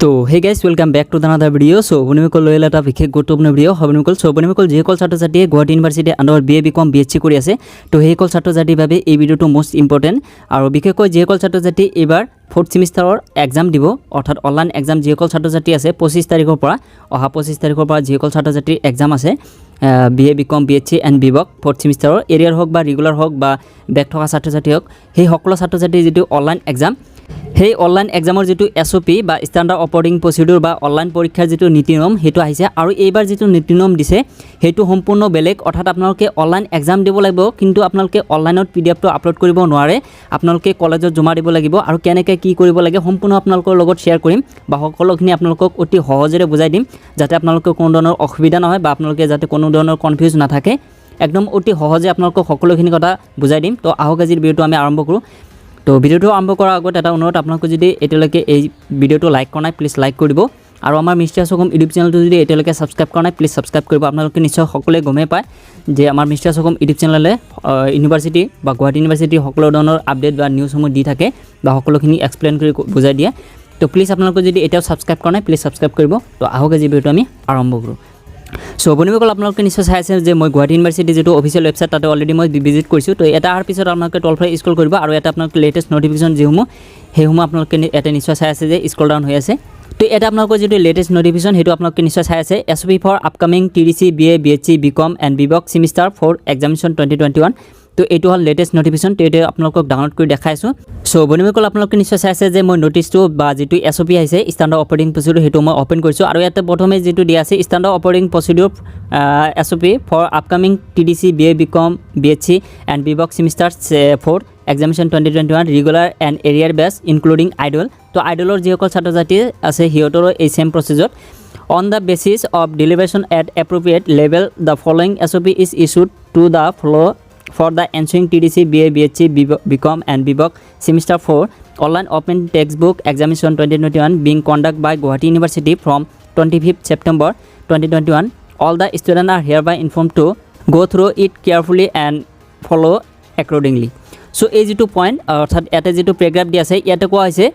তো হে guys welcome back to another video. So বনিমিকল লৈ এটা বিশেষ গুৰুত্বপূৰ্ণ ভিডিও বনিমিকল। সো বনিমিকল যিসকল ছাত্ৰ ছাত্ৰীয়ে Guwahati university under BA BCom BSc কৰি আছে, তো সেইসকল ছাত্ৰ ছাত্ৰীৰ বাবে এই ভিডিওটো মোষ্ট ইম্পৰ্টেণ্ট। আৰু বিশেষকৈ যিসকল ছাত্ৰ ছাত্ৰী এইবাৰ 4th সেমিষ্টাৰৰ এক্সাম দিব, অৰ্থাৎ অনলাইন এক্সাম যিসকল ছাত্ৰ ছাত্ৰী আছে 25 তাৰিখৰ পৰা অহা 25 তাৰিখৰ পৰা যিসকল ছাত্ৰ ছাত্ৰীৰ এক্সাম আছে BA BCom BSc and BVoc 4th সেমিষ্টাৰৰ এৰিয়াৰ হওক বা ৰেগুলাৰ হওক বা বেক থকা ছাত্ৰ ছাত্ৰী হওক, সেই সকলো ছাত্ৰ ছাত্ৰীৰ যিটো অনলাইন এক্সাম, সেই অনলাইন এক্সামৰ যিটো SOP বা ষ্টেণ্ডাৰ্ড অপাৰেটিং প্ৰচিডিউৰ বা অনলাইন পৰীক্ষাৰ যিটো নীতি নিয়ম সেইটো আহিছে। আৰু এইবাৰ যিটো নীতি নিয়ম দিছে সেইটো সম্পূৰ্ণ বেলেগ, অৰ্থাৎ আপোনালোকে অনলাইন এক্সাম দিব লাগিব, কিন্তু আপোনালোকে অনলাইনত PDF-টো আপলোড কৰিব নোৱাৰে, আপোনালোকে কলেজত জমা দিব লাগিব। আৰু কেনেকৈ কি কৰিব লাগে সম্পূৰ্ণ আপোনালোকৰ লগত শ্বেয়াৰ কৰিম বা সকলোখিনি আপোনালোকক অতি সহজেৰে বুজাই দিম, যাতে আপোনালোকৰ কোনো ধৰণৰ অসুবিধা নহয় বা আপোনালোকে যাতে কোনো ধৰণৰ কনফিউজ নাথাকে। একদম অতি সহজে আপোনালোকক সকলোখিনি কথা বুজাই দিম। তো আহক আজিৰ ভিডিঅ'টো আমি আৰম্ভ কৰোঁ। তো ভিডিওটো আৰম্ভ কৰাৰ আগত এটা অনুৰোধ, আপোনালোকে যদি এতিয়ালৈকে এই ভিডিওটো লাইক কৰা নাই প্লিজ লাইক কৰি দিব, আৰু আমাৰ মিষ্টাৰ চকম ইউটিউব চেনেলটো যদি এতিয়ালৈকে ছাবস্ক্ৰাইব কৰা নাই প্লিজ ছাবস্ক্ৰাইব কৰিব। আপোনালোকে নিশ্চয় সকলোৱে গমেই পায় যে আমাৰ মিষ্টাৰ চকম ইউটিউব চেনেলে ইউনিভাৰ্চিটি বা গুৱাহাটী ইউনিভাৰ্চিটি সকলো ধৰণৰ আপডেট বা নিউজসমূহ দি থাকে বা সকলোখিনি এক্সপ্লেইন কৰি বুজাই দিয়ে। তো প্লিজ আপোনালোকে যদি এতিয়াও ছাবস্ক্ৰাইব কৰা নাই প্লিজ ছাবস্ক্ৰাইব কৰিব। তো আহক আজি ভিডিওটো আমি আৰম্ভ কৰোঁ। সো বনিমিকল আপোনালোকে নিশ্চয় চাই আছে যে মই গুৱাহাটী ইউনিভাৰ্চিটি যিটো অফিচিয়েল ৱেবছাইট তাতে অলৰেডি মই ভিজিট কৰিছোঁ। তো এটা অহাৰ পিছত আপোনালোকে তলফালে স্ক্ৰল কৰিব, আৰু এটা আপোনালোকে লেটেষ্ট নটিফিকেশ্যন যিসমূহ সেইসমূহ আপোনালোকে এটা নিশ্চয় চাই আছে যে স্ক্ৰল ডাউন হৈ আছে। তো এটা আপোনালোকৰ যিটো লেটেষ্ট নটিফিকেশ্যন সেইটো আপোনালোকে নিশ্চয় চাই আছে, SOP for upcoming TDC BA BSc BCom and BVoc semester 4 examination 2021। তো এইটো হ'ল লেটেষ্ট নটিফিকেশ্যন, তো এইটো আপোনালোকক ডাউনলোড কৰি দেখাইছোঁ। সো বনিমিকল আপোনালোকে নিশ্চয় চাই আছে যে মই নটিছটো বা যিটো SOP আহিছে ষ্টেণ্ডাৰ্ড অপাৰেটিং প্ৰচিডিউৰ সেইটো মই অ'পেন কৰিছোঁ, আৰু ইয়াতে প্ৰথমে যিটো দিয়া আছে standard operating procedure SOP for upcoming TDC BA BCom BSc and BVoc semester 4 examination 2021 regular and arrear base including idol. তো আইডলৰ যিসকল ছাত্ৰ ছাত্ৰী আছে সিহঁতৰো এই same procedure. On the basis of deliberation at appropriate level the following SOP is issued to the for the ensuing TDC BA BSc BCom and BVoc semester 4 online open textbook examination 2021 being conducted by Guwahati University from 25th September 2021. All the students are hereby informed to go through it carefully and follow accordingly. So এই যেটো point, অর্থাৎ এটা যেটো paragraph দি আছে ইয়াতে কোৱা হৈছে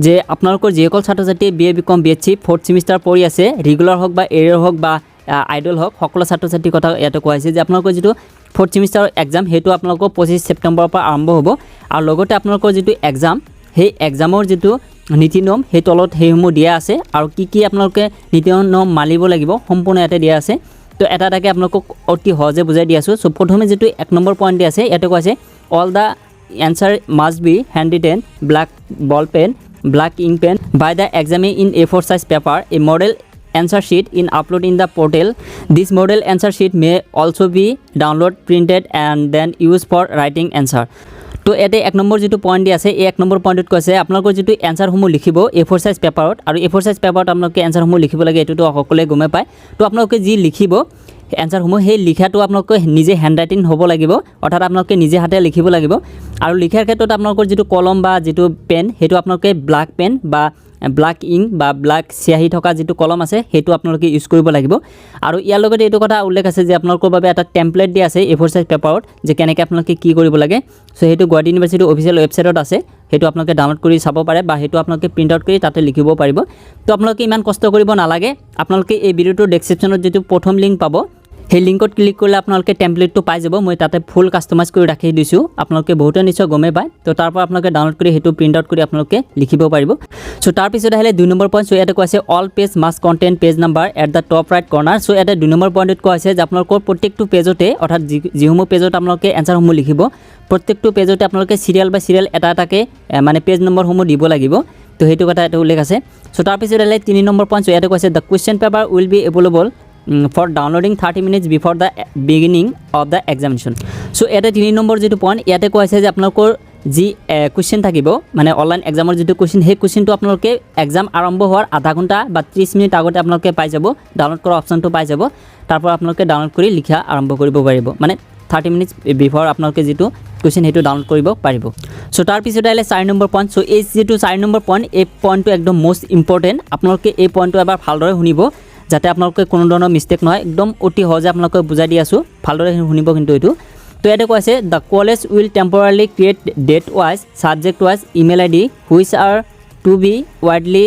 যে আপোনালোকৰ যিসকল ছাত্ৰ ছাত্ৰী BA BCom BSc 4th semester পঢ়ি আছে, ৰেগুলাৰ হওক বা এৰিয়াৰ হওক বা আইডল হওক, সকলো ছাত্ৰ ছাত্ৰীৰ কথা ইয়াতে কোৱা হৈছে যে আপোনালোকৰ যেটো 4th সেমিষ্টাৰৰ এক্সাম সেইটো আপোনালোকৰ 25 ছেপ্টেম্বৰৰ পৰা আৰম্ভ হ'ব। আৰু লগতে আপোনালোকৰ যেটো এক্সাম সেই এক্সামৰ যেটো নীতি নিয়ম সেই তলত সেইসমূহ দিয়া আছে, আৰু কি আপোনালোকে নীতি নিয়ম মানিব লাগিব সম্পূৰ্ণ ইয়াতে দিয়া আছে। তো এটা এটাকৈ আপোনালোকক অতি সহজে বুজাই দি আছোঁ। চ' প্ৰথমে যেটো 1 নম্বৰ পইণ্ট দিয়া আছে ইয়াতে কোৱা আছে all the answer must B hand written black ball pen black ink pen by the examiner in A4 size paper. A model answer sheet in upload in the portal. This model answer sheet may also be download printed and then used for writing answer. তো এতে 1 number যেটো point দি আছে এই 1 number পইণ্টত কৈছে আপোনালোকৰ যেটো এনসাৰসমূহ লিখিব A4 সাইজ পেপাৰত, আৰু A4 সাইজ পেপাৰত আপোনালোকে এনসাৰসমূহ লিখিব লাগে, এটোটো সকলোৱে গমে পায়। তো আপোনালোকে যি লিখিব এনসাৰসমূহ সেই লিখাটো আপোনালোকে নিজে হেণ্ড ৰাইটিং হ'ব লাগিব, অৰ্থাৎ আপোনালোকে নিজে হাতে লিখিব লাগিব। আৰু লিখাৰ ক্ষেত্ৰত আপোনালোকৰ যেটো কলম বা যেটো পেন সেইটো আপোনালোকে ব্ল্যাক পেন বা ব্ল্যাক ইংক বা ব্ল্যাক চিয়াহী থকা যেটো কলম আছে সেইটো আপোনালোকে ইউজ কৰিব লাগিব। আৰু ইয়াৰ লগতে এইটো কথা উল্লেখ আছে যে আপোনালোকৰ বাবে এটা টেমপ্লেট দিয়া আছে A4 সাইজ পেপাৰত যে কেনেকৈ আপোনালোকে কি কৰিব লাগে। সো সেইটো গুৱাহাটী ইউনিভাৰ্চিটি অফিচিয়েল ৱেবছাইটত আছে, সেইটো আপোনালোকে ডাউনলোড কৰি চাব পাৰে বা সেইটো আপোনালোকে প্ৰিণ্ট আউট কৰি তাতে লিখিব পাৰিব। তো আপোনালোকে ইমান কষ্ট কৰিব নালাগে, আপোনালোকে এই ভিডিওটোৰ ডেসক্ৰিপশ্যনত যেটো প্ৰথম লিংক পাব সেই লিংকত ক্লিক কৰিলে আপোনালোকে টেমপ্লেটটো পাই যাব। মই তাতে ফুল কাষ্টমাইজ কৰি ৰাখি দিছোঁ, আপোনালোকে বহুতে নিশ্চয় গমে পায়। তো তাৰ পৰা আপোনালোকে ডাউনলোড কৰি সেইটো প্ৰিণ্ট আউট কৰি আপোনালোকে লিখিব পাৰিব। সো তাৰ পিছত আহিলে 2 নম্বৰ পইণ্ট। সো ইয়াতে কোৱা আছে all page must contain page number at the top right কৰ্নাৰ। So ইয়াতে 2 নম্বৰ পইণ্টত কোৱা হৈছে যে আপোনালোকৰ প্ৰত্যেকটো পেজতে, অৰ্থাৎ যিসমূহ পেজত আপোনালোকে এনসাৰসমূহ লিখিব প্ৰত্যেকটো পেজতে আপোনালোকে সিৰিয়াল বাই সিৰিয়াল এটা এটাকৈ মানে পেজ নম্বৰসমূহ দিব লাগিব। তো সেইটো কথা এটা উল্লেখ আছে। সো তাৰ পিছত আহিলে 3 নম্বৰ পইণ্ট। সো ইয়াতে কৈছে the question paper will B available for downloading 30 minutes before the beginning of the examination. So এটা 3 নম্বৰ যেটো পইণ্ট ইয়াতে কোৱা হৈছে যে আপোনালোকৰ যি কুৱেশ্যন থাকিব মানে অনলাইন এক্সামৰ যেটো কুৱেশ্যন সেই কুৱেশ্যনটো আপোনালোকে এক্সাম আৰম্ভ হোৱাৰ আধা ঘণ্টা বা 30 মিনিট আগতে আপোনালোকে পাই যাব, ডাউনলোড কৰা অপশ্যনটো পাই যাব। তাৰ পৰা আপোনালোকে ডাউনলোড কৰি লিখা আৰম্ভ কৰিব পাৰিব, মানে 30 মিনিটছ বিফৰ আপোনালোকে যেটো কুৱেশ্যন সেইটো ডাউনলোড কৰিব পাৰিব। সো তাৰ পিছত আহিলে 4 নম্বৰ পইণ্ট। সো এই যেটো 4 নম্বৰ পইণ্ট এই পইণ্টটো একদম মোষ্ট ইম্পৰ্টেণ্ট, আপোনালোকে এই পইণ্টটো এবাৰ ভালদৰে শুনিব যাতে আপোনালোকে কোনো ধৰণৰ মিষ্টেক নহয়, একদম অতি সহজে আপোনালোকে বুজাই দি আছোঁ, ভালদৰে শুনিব কিন্তু এইটো। তো ইয়াতে কৈ আছে the college will temporarily create date wise subject wise email ID which are to be widely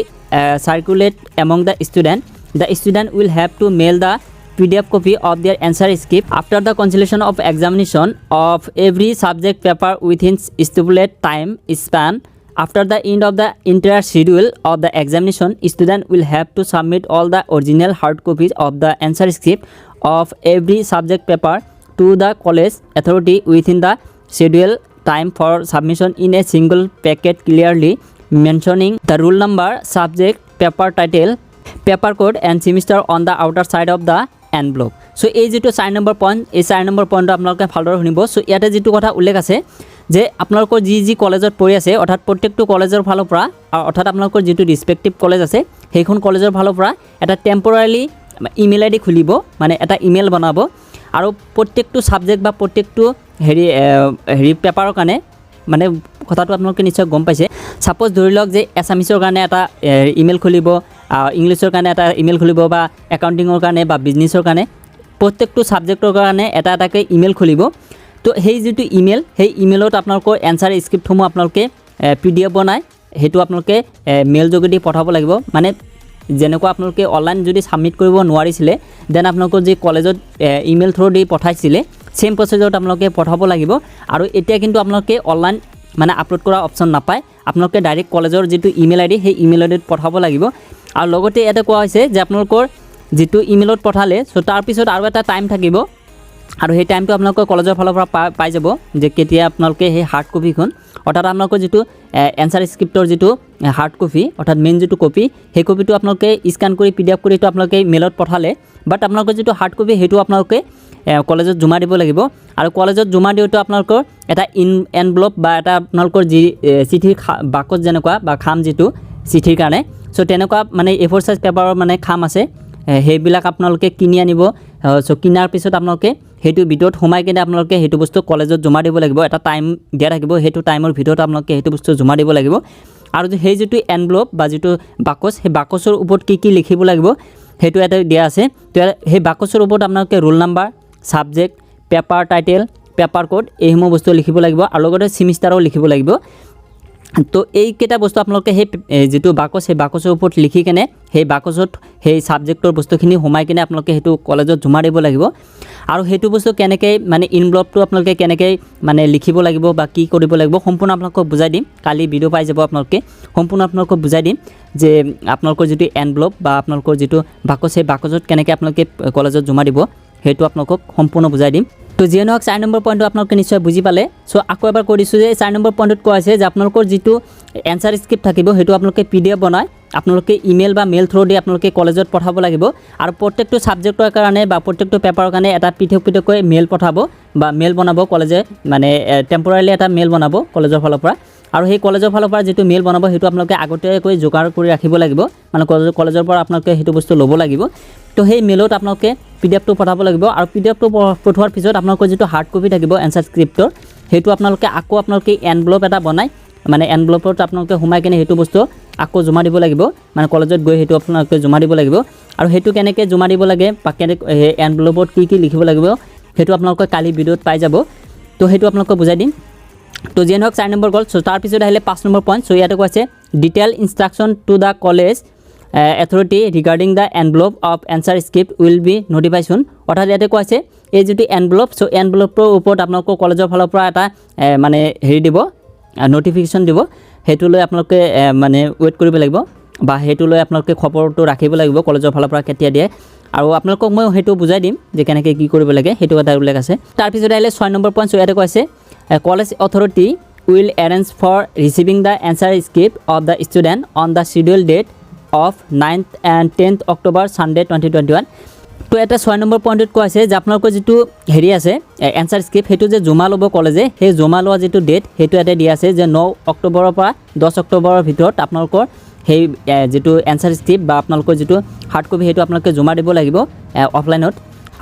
circulate among the student will have to mail the PDF copy of their answer script after the cancellation of examination of every subject paper within stipulated time span. After the end of the entire schedule of the examination, student will have to submit all the original hard copies of the answer script of every subject paper to the college authority within the scheduled time for submission in a single packet, clearly mentioning the roll number, subject, paper title, paper code and semester on the outer side of the envelope. So এই যেটো 4 number point, এই 4 number পইণ্টটো আপোনালোকে ভালদৰে শুনিব। So ইয়াতে যেটো কথা উল্লেখ আছে যে আপোনালোকৰ যি কলেজত পঢ়ি আছে অৰ্থাৎ প্ৰত্যেকটো কলেজৰ ফালৰ পৰা অৰ্থাৎ আপোনালোকৰ যেটো ৰিসপেক্টিভ কলেজ আছে সেইখন কলেজৰ ফালৰ পৰা এটা টেম্পৰাৰি ইমেইল আইডি খুলিব, মানে এটা ইমেইল বনাব আৰু প্ৰত্যেকটো সাবজেক্ট বা প্ৰত্যেকটো হেৰি পেপাৰৰ কাৰণে, মানে কথাটো আপোনালোকে নিশ্চয় গম পাইছে। সাপোজ ধৰি লওক যে এছামিছৰ কাৰণে এটা ইমেইল খুলিব, ইংলিছৰ কাৰণে এটা ইমেইল খুলিব বা একাউণ্টিঙৰ কাৰণে বা বিজনেছৰ কাৰণে প্ৰত্যেকটো সাবজেক্টৰ কাৰণে এটা এটাকৈ ইমেইল খুলিব। তো সেই যেটো ইমেইল, সেই ইমেইলত আপোনালোকৰ এনসাৰ স্ক্ৰিপ্টসমূহ আপোনালোকে PDF বনাই হেতু আপোনালোকে মেইল যোগেদি পঠাব লাগিব। মানে যেনেকুৱা আপোনালোকে অনলাইন যদি সাবমিট কৰিব নোৱাৰিছিলে দেন আপোনালোকৰ যে কলেজত ইমেইল থ্ৰু দি পঠাইছিলে সেম প্ৰসেছত আপোনালোকে পঠাব লাগিব। আৰু এতিয়া কিন্তু আপোনালোকে অনলাইন মানে আপলোড কৰা অপচন নাপায়, আপোনালোকে ডাইৰেক্ট কলেজৰ যেটো ইমেইল আইডি সেই ইমেইল আইডিত পঠাব লাগিব। আৰু লগতে এটা কোৱা হৈছে যে আপোনালোকৰ যেটো ইমেইলত পঠালে সো তাৰ পিছত আৰু এটা টাইম থাকিব আৰু সেই টাইমটো আপোনালোকৰ কলেজৰ ফালৰ পৰা পাই যাব যে কেতিয়া আপোনালোকে সেই হাৰ্ড কপিখন অৰ্থাৎ আপোনালোকৰ যেটো এনসাৰ স্ক্ৰিপ্টৰ যেটো হাৰ্ড কপি অৰ্থাৎ মেইন যেটো কপি সেই কপিটো আপোনালোকে স্ক্যান কৰি PDF কৰি তো আপোনালোকে মেইলত পঠালে, বাট আপোনালোকৰ যেটো হাৰ্ড কপি হেতু আপোনালোকে কলেজত জমা দিব লাগিব। আৰু কলেজত জমা দিওঁতে আপোনালোকৰ এটা এনভেলপ বা এটা আপোনালোকৰ যি চিঠিৰ বাকচ যেনেকুৱা বা খাম যেটো চিঠিৰ কাৰণে সো তেনেকুৱা মানে A4 সাইজ পেপাৰৰ মানে খাম আছে, সেইবিলাক আপোনালোকে কিনি আনিব। সো কিনাৰ পিছত আপোনালোকে হেতু ভিতৰত সোমাই কিনে আপোনালোকে হেতু বস্তু কলেজত জমা দিব লাগিব। এটা টাইম দিয়া থাকিব, হেতু টাইমৰ ভিতৰত আপোনালোকে হেতু বস্তু জমা দিব লাগিব। আৰু সেই যেটো এনভেলপ বা যেটো বাকচ সেই বাকচৰ ওপৰত কি লিখিব লাগিব হেতু এটা দিয়া আছে। তো সেই বাকচৰ ওপৰত আপোনালোকে roll number, subject, paper title, paper code এইসমূহ বস্তু লিখিব লাগিব আৰু লগতে সেমিষ্টাৰো লিখিব লাগিব। তো এই কেটা বস্তু আপোনালোকে সেই যেটো বাকচ সেই বাকচৰ ওপৰত লিখি কেনে সেই বাকচত সেই সাবজেক্টৰ বস্তুখিনি সোমাই কিনে আপোনালোকে হেতু কলেজত জমা দিব লাগিব। আৰু হেতু বস্তু কেনেকৈ মানে এনভেলপটো আপোনালোকে কেনেকৈ মানে লিখিব লাগিব বা কি কৰিব লাগিব সম্পূৰ্ণ আপোনালোকক বুজাই দিম। কালি ভিডিও পাই যাব আপোনালোকে, সম্পূৰ্ণ আপোনালোকক বুজাই দিম যে আপোনালোকৰ যেটো এনভেলপ বা আপোনালোকৰ যেটো বাকচ সেই বাকচত কেনেকৈ আপোনালোকে কলেজত জমা দিব হেতু আপোনালোকক সম্পূৰ্ণ বুজাই দিম। তো যিয়ে নহওক 4 নম্বৰ পইণ্টটো আপোনালোকে নিশ্চয় বুজি পালে। সো আকৌ এবাৰ কৈ দিছোঁ যে 4 নম্বৰ পইণ্টত কোৱা আছে যে আপোনালোকৰ যেটো এনসাৰ স্ক্ৰিপ্ট থাকিব হেতু আপোনালোকে PDF বনাই আপোনালোকে ইমেইল বা মেইল থ্ৰু দি আপোনালোকে কলেজত পঠাব লাগিব। আৰু প্ৰত্যেকটো সাবজেক্টৰ কাৰণে বা প্ৰত্যেকটো পেপাৰৰ কাৰণে এটা পৃথককৈ মেইল পঠাব বা মেইল বনাব কলেজে, মানে টেম্পৰাৰিলি এটা মেইল বনাব কলেজৰ ফালৰ পৰা। আৰু সেই কলেজৰ ফালৰ পৰা যেটো মেইল বনাব হেতু আপোনালোকে আগতীয়াকৈ যোগাৰ কৰি ৰাখিব লাগিব, মানে কলেজৰ পৰা আপোনালোকে হেতু বস্তু ল'ব লাগিব। তো সেই মেইলত আপোনালোকে PDFটো পঠাব লাগিব। আৰু PDFটো পঠোৱাৰ পিছত আপোনালোকৰ যেটো হাৰ্ড কপি থাকিব এনসাৰ স্ক্ৰিপ্টৰ হেতু আপোনালোকে আকৌ আপোনালোকে এনভেলপ এটা বনাই মানে এনভেলপত আপোনালোকে সোমাই কিনে হেতু বস্তু আকৌ জমা দিব লাগিব, মানে কলেজত গৈ হেতু আপোনালোকে জমা দিব লাগিব। আৰু হেতু কেনেকৈ জমা দিব লাগে বা কেনেকৈ এনভেলপত কি লিখিব লাগিব হেতু আপোনালোকে কালি ভিডিওত পাই যাব। তো হেতু আপোনালোকক বুজাই দিম। তো যিয়ে নহওক 4 নম্বৰ গ'ল। সো তাৰ পিছত আহিলে 5 নম্বৰ পইণ্ট। সো ইয়াতে কৈছে detail instruction to the college authority regarding the envelope of answer script will be notified soon। অৰ্থাৎ ইয়াতে কোৱা আছে এই যেটো এনভেলপ, সো এনভেলপৰ ওপৰত আপোনালোকৰ কলেজৰ ফালৰ পৰা এটা মানে হেৰি দিব, নোটিফিকেশ্যন দিব। হেতু লৈ আপোনালোকে মানে ওয়েট কৰিব লাগিব বা হেতু লৈ আপোনালোকে খবৰটো ৰাখিব লাগিব কলেজৰ ফালৰ পৰা কেতিয়া দিয়ে। আৰু আপোনালোকক মই হেতু বুজাই দিম যে কেনেকৈ কি কৰিব লাগে হেতু এটা উল্লেখ আছে। তাৰ পিছত আহিলে 6 নম্বৰ পইণ্ট। সো ইয়াতে কোৱা আছে college authority will arrange for receiving the answer script of the student on the scheduled date of 9th and 10th October Sunday 2021। তো এটা 6 নম্বৰ পইণ্টত কোৱা আছে যে আপোনালোকৰ যেটো হেৰি আছে এনসাৰ স্ক্ৰিপ্ট হেতু যে জমা ল'ব কলেজে সেই জমা লোৱা যেটো ডেট হেতু এটা দিয়া আছে যে 9 অক্টোবৰৰ পৰা 10 অক্টোবৰৰ ভিতৰত আপোনালোকৰ সেই যেটো এনসাৰ স্ক্ৰিপ্ট বা আপোনালোকৰ যেটো হাৰ্ড কপি হেতু আপোনালোকে জমা দিব লাগিব অফলাইনত।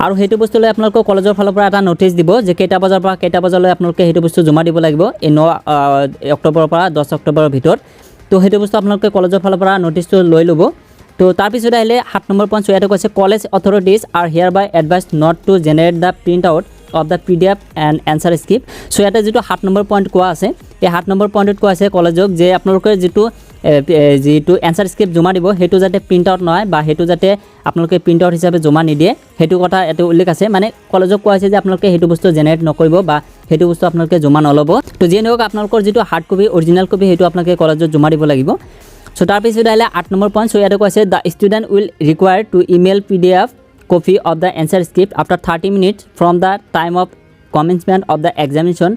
আৰু হেতু বস্তু লৈ আপোনালোকৰ কলেজৰ ফালৰ পৰা এটা নোটিছ দিব যে কেইটা বজাৰ পৰা কেইটা বজালৈ আপোনালোকে হেতু বস্তু জমা দিব লাগিব এই 9 অক্টোবৰৰ পৰা 10 অক্টোবৰৰ ভিতৰত। তো হেতু বস্তু আপোনালোকে কলেজৰ ফালৰ পৰা নোটিছটো লৈ ল'ব। তো তাৰ পিছত আহিলে 7 নম্বৰ পইণ্ট। ইয়াতে কৈছে college authorities are hereby advise not to generate the print out of the PDF and answer script. So ইয়াতে যেটো 7 নম্বৰ পইণ্ট কোৱা আছে এই 7 নম্বৰ পইণ্টত কোৱা আছে কলেজক যে আপোনালোকে যেটো যিটো এনসাৰ স্ক্ৰিপ্ট জমা দিব হেতু যাতে প্ৰিন্ট আউট নহয় বা হেতু যাতে আপোনালোকে প্ৰিন্ট আউট হিচাপে জমা নিদিয়ে হেতু কথা এটো উল্লেখ আছে মানে কলেজক কোৱা হৈছে যে আপোনালোকে হেতু বস্তু জেনাৰেট নকৰিব বা হেতু বস্তু আপোনালোকে জমা নলব তো যেনেও আপোনালোকৰ যেটো হাৰ্ড কপি অৰিজিনাল কপি হেতু আপোনালোকে কলেজত জমা দিব লাগিব সো তাৰ পিছত আহিলে 8 নম্বৰ পইণ্ট সো ইয়াতে কৈছে the student will require to email PDF copy of the answer script after 30 minutes from the time of commencement of the examination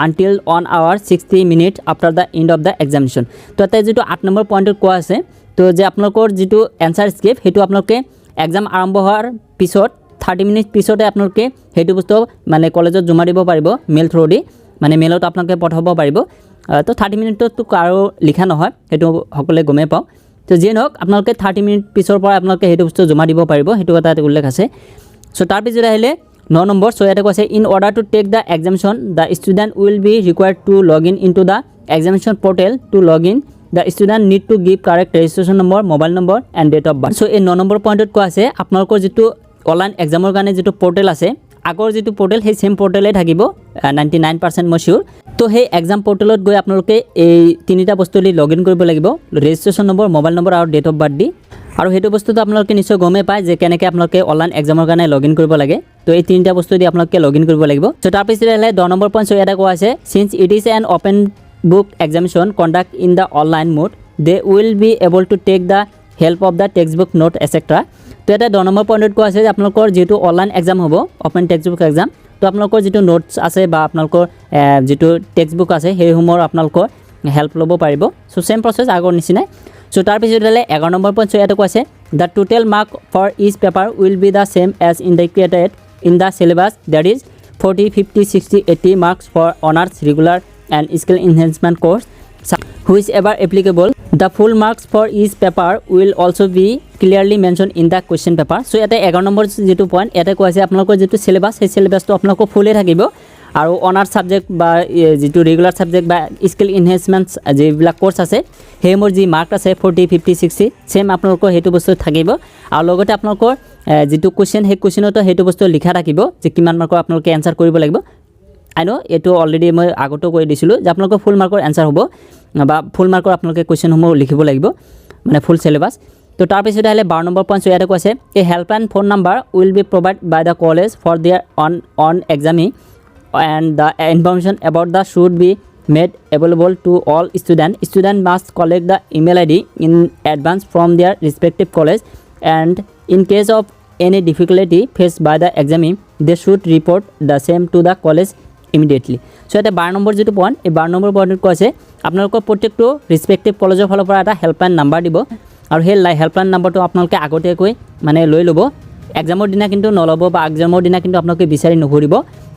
until 1 hour 60 minutes after the end of the examination তো এটা যেটো 8 number পইণ্টত কোৱা আছে তো যে আপোনালোকৰ যেটো answer script হেতু আপোনালোকে এক্সাম আৰম্ভ হোৱাৰ পিছত 30 মিনিট পিছতে আপোনালোকে হেতু বস্তু মানে কলেজত জমা দিব পাৰিব মেইল থ্ৰু দি মানে মেইলত আপোনালোকে পঠাব পাৰিব তো 30 মিনিটত তো কাৰো লিখা নহয় হেতু সকলে গমে পাও তো যেনক আপোনালোকে 30 মিনিট পিছৰ পৰা আপোনালোকে হেতু বস্তু জমা দিব পাৰিব হেতু কথা উল্লেখ আছে সো তাৰ পিছত আহিলে 9 নম্বৰ সো এটা কৈছে in order to take the examination the student will be required to log in into the examination portal to log in the student need to give correct registration number mobile number and date of birth so এই 9 number পইণ্টত কোৱা আছে আপোনালোকৰ যেটো online এক্সামৰ কাৰণে যেটো portal আছে আগৰ যেটো পোৰ্টেল সেই সেম পোৰ্টেলে থাকিব 99% মই শিওৰ তো সেই এক্সাম পোৰ্টেলত গৈ আপোনালোকে এই তিনিটা বস্তুলি লগইন কৰিব লাগিব ৰেজিষ্ট্ৰেচন নম্বৰ মোবাইল নম্বৰ আৰু ডেট অফ বাৰ্থ দি আৰু হেতু বস্তুটো আপোনালোকে নিশ্চয় গমে পায় যে কেনেকৈ আপোনালোকে অনলাইন এক্সামৰ কাৰণে লগইন কৰিব লাগে তো এই তিনিটা বস্তু দি আপোনালোকে লগইন কৰিব লাগিব সো তাৰ পিছত আহিলে 10 নম্বৰ পইণ্ট এটা কোৱা আছে since it is an open book examination conduct in the online mode they will be able to take the help of the text book note etcetera তো এটা 10 নম্বৰ পইণ্টত কোৱা আছে যে আপোনালোকৰ যেটো অনলাইন এক্সাম হ'ব ওপেন টেক্সট বুক এক্সাম তো আপোনালোকৰ যেটো নোটস আছে বা আপোনালোকৰ যেটো টেক্সট বুক আছে সেই সমূহৰ আপোনালোকৰ হেল্প ল'ব পাৰিব সো সেম প্ৰসেস আগৰ নিচিনা সো তাৰ পিছত হ'লে 11 নম্বৰ পইণ্ট এটা কৈছে the total mark for each paper will be the same as indicated in the syllabus that is 40 50 60 80 marks for honours regular and skill enhancement course whichever applicable the full marks for each paper will also be clearly mentioned in the question paper so এটা 11 number যেটো point এটা কৈছে আপোনালোকৰ যেটো syllabus সেই সিলেবাসটো আপোনালোকৰ ফুলে থাকিব আৰু অনাৰ্স সাবজেক্ট বা যেটো ৰেগুলাৰ সাবজেক্ট বা স্কিল এনহান্সমেন্টস যেবিলাক কোৰ্স আছে সেই মোৰ যি মাৰ্ক আছে 40 50 60 সেম আপোনালোকৰ হেতু বস্তু থাকিব আৰু লগতে আপোনালোকৰ যেটো কোৱেশ্চন সেই কোৱেশ্চনটো হেতু বস্তু লিখা থাকিব যে কিমান মাৰ্কৰ আপোনালোকে এনসাৰ কৰিব লাগিব আই নো এটো অলৰেডি মই আগতো কৈ দিছিলো যে আপোনালোকৰ ফুল মাৰ্কৰ এনসাৰ হ'ব বা ফুল মাৰ্কৰ আপোনালোকে কোৱেশ্চন সমূহ লিখিব লাগিব মানে ফুল সিলেবাস তো তাৰ পিছত আহিলে 12 নম্বৰ পইণ্ট ইয়াতে কৈছে a helpline phone number will be provide by the college for their on examining and the information about the should be made available to all student must collect the email ID in advance from their respective college and in case of any difficulty faced by the examiner they should report the same to the college immediately so এটা 12 number যেটো point এই 12 number পইণ্টত কৈছে আপোনালোকৰ প্ৰত্যেকটো ৰেসপেক্টিভ কলেজৰ ফালৰ পৰা এটা হেল্পলাইন নাম্বাৰ দিব আৰু সেই হেল্পলাইন নাম্বাৰটো আপোনালোকে আগতেকৈ মানে লৈ ল'ব এক্সামৰ দিনা কিন্তু নলব বা এক্সামৰ দিনা কিন্তু আপোনালোকে বিচাৰি নঘৰিব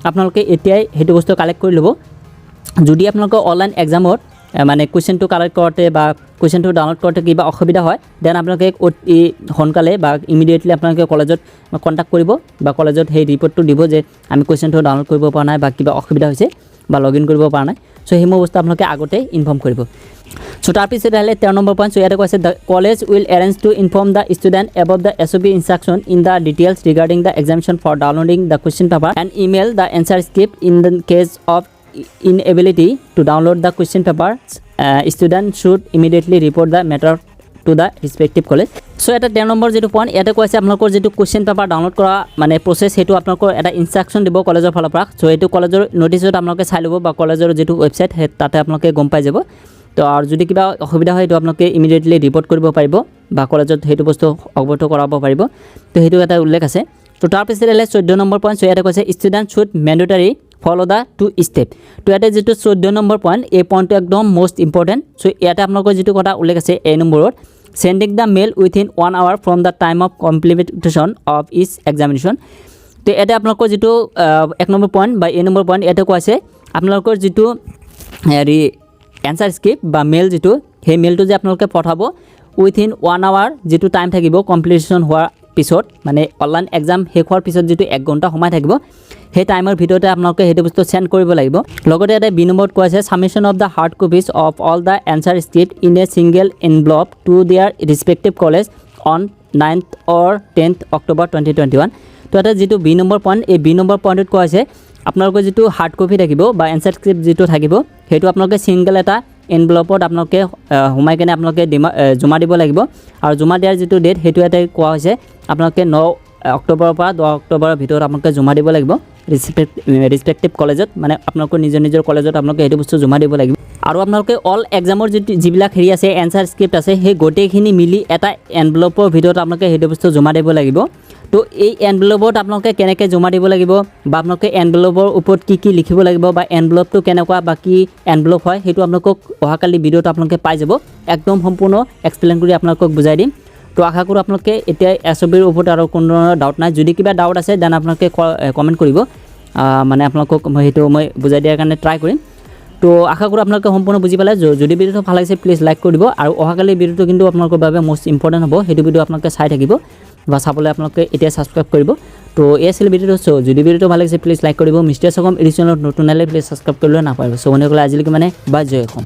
আপোনালোকে এতিয়াই হেতু বস্তু কালেক্ট কৰি ল'ব যদি আপোনালোকৰ অনলাইন এক্সামত মানে কোৱেশ্চনটো কালেক্ট কৰোতে বা কোৱেশ্চনটো ডাউনলোড কৰোতে কিবা অসুবিধা হয় দেন আপোনালোকে অতি সোনকালে বা ইমিডিয়েটলি আপোনালোকে কলেজত কন্টাক্ট কৰিব বা কলেজত সেই ৰিপৰ্টটো দিব যে আমি কোৱেশ্চনটো ডাউনলোড কৰিব পৰা নাই বা কিবা অসুবিধা হৈছে বা লগইন কৰিব পৰা নাই সো হেমো বস্তু আপোনালোকে আগতে ইনফৰ্ম কৰিব সো তাৰ পিছত আহিলে 13 নম্বৰ পইণ্ট ইয়াতে কৈছে the college will arrange to inform the student about the SOP instruction in the details regarding the examination for downloading the question paper and email the answer script in the case of inability to download the question paper student should immediately report the matter to the respective college so এটা 10 number যেটো point ইয়াতে কৈছে আপোনালোকৰ যেটো question paper download কৰা মানে process হেতু আপোনালোকৰ এটা ইনস্ট্ৰাকশন দিব কলেজৰ ফালৰ পৰা সো এটো কলেজৰ নোটিছত আপোনালোকে চাই ল'ব বা কলেজৰ যেটো ওয়েবসাইট তাতে আপোনালোকে গম পাই যাব তো আৰু যদি কিবা অসুবিধা হয় তো আপোনালোকে ইমিডিয়েটলি ৰিপৰ্ট কৰিব পাৰিব বা কলেজত হেতু বস্তু অৱগত কৰাব পাৰিব তো হেতু এটা উল্লেখ আছে তো তাৰ পিছত আহিলে 14 নম্বৰ পইণ্ট ইয়াতে কৈছে student should mandatory follow the two step তো ইয়াতে যেটো 14 নম্বৰ পইণ্ট এই পইণ্টটো একদম মোস্ট ইম্পৰ্টেন্ট সো ইয়াতে আপোনালোকৰ যেটো কথা উল্লেখ আছে এই নম্বৰত sending the mail within 1 hour from the time of completion of each examination তো এটা আপোনালোকৰ যেটো 1 নম্বৰ পইণ্ট বা এই নম্বৰ পইণ্ট এটা কৈছে আপোনালোকৰ যেটো হেৰি এনসার স্ক্রিপ্ট বা মেল যেটো সেই মেলটো যে আপোনালোকে পঠাব উইথিন 1 আৱাৰ যেটো টাইম থাকিব কমপ্লিটন হোৱাৰ পিছত মানে অনলাইন এক্সাম শেষ হোৱাৰ পিছত যেটো 1 ঘণ্টা সময় থাকিব সেই টাইমৰ ভিতৰতে আপোনালোকে হেতু বস্তু সেন্ড কৰিব লাগিব লগতে এটা বি নম্বৰত কৈছে submission of the hard copies of all the answer script in a single envelope to their respective college on 9th or 10th October 2021 তো এটা যেটো বি নম্বৰ পইণ্ট এই বি নম্বৰ পইণ্টত কৈছে আপোনালোকৰ যেটো হাৰ্ড কপি থাকিব বা এনসাৰ স্ক্ৰিপ্ট যেটো থাকিব হেতু আপোনালোকে সিঙ্গেল এটা এনভেলপত আপোনালোকে সোমাই কেনে আপোনালোকে জমা দিব লাগিব আৰু জমা দিয়াৰ যিটো ডেট সেইটো এটা কোৱা হৈছে আপোনালোকে 9 অক্টোবৰৰ পৰা 10 অক্টোবৰৰ ভিতৰত আপোনালোকে জমা দিব লাগিব ৰেসপেক্টিভ কলেজত মানে আপোনালোকৰ নিজৰ কলেজত আপোনালোকে এইটো বস্তু জমা দিব লাগিব আৰু আপোনালোকে অল এক্সামৰ যিবিলাক হেৰি আছে এনসাৰ স্ক্ৰিপ্ট আছে সেই গোটেইখিনি মিলি এটা এনভেলপৰ ভিতৰত আপোনালোকে সেইটো বস্তু জমা দিব লাগিব তো এই এনভেলপত আপোনালোকে কেনেকৈ জমা দিব লাগিব বা আপোনালোকে এনভেলপৰ ওপৰত কি লিখিব লাগিব বা এনভেলপটো কেনেকুৱা বা কি এনভেলপ হয় সেইটো আপোনালোকক অহাকালি ভিডিঅ'ত আপোনালোকে পাই যাব একদম সম্পূৰ্ণ এক্সপ্লেইন কৰি আপোনালোকক বুজাই দিম তো আশা কৰোঁ আপোনালোকে এতিয়া এছবিৰ ওপৰত আৰু কোনো ধৰণৰ ডাউট নাই যদি কিবা ডাউট আছে দেন আপোনালোকে কমেণ্ট কৰিব মানে আপোনালোকক সেইটো মই বুজাই দিয়াৰ কাৰণে ট্ৰাই কৰিম তো আশা কৰোঁ আপোনালোকে সম্পূৰ্ণ বুজি পালে যদি ভিডিঅ'টো ভাল লাগিছে প্লিজ লাইক কৰি দিব আৰু অহাকালি ভিডিঅ'টো কিন্তু আপোনালোকৰ বাবে মোষ্ট ইম্পৰ্টেণ্ট হ'ব সেইটো ভিডিঅ' আপোনালোকে চাই থাকিব বা চাবলৈ আপোনালোকে এতিয়া ছাবস্ক্ৰাইব কৰিব তো এই আছিল ভিডিঅ'টো যদি ভিডিঅ'টো ভাল লাগিছে প্লিজ লাইক কৰিব মিষ্টাৰ সগম এডিশ্যনত নতুন আহিলে প্লিজ ছাবস্ক্ৰাইব কৰিবলৈ নাপাহৰিব সো বন্ধুসকল আজিলৈকে মানে বাই জয় অসম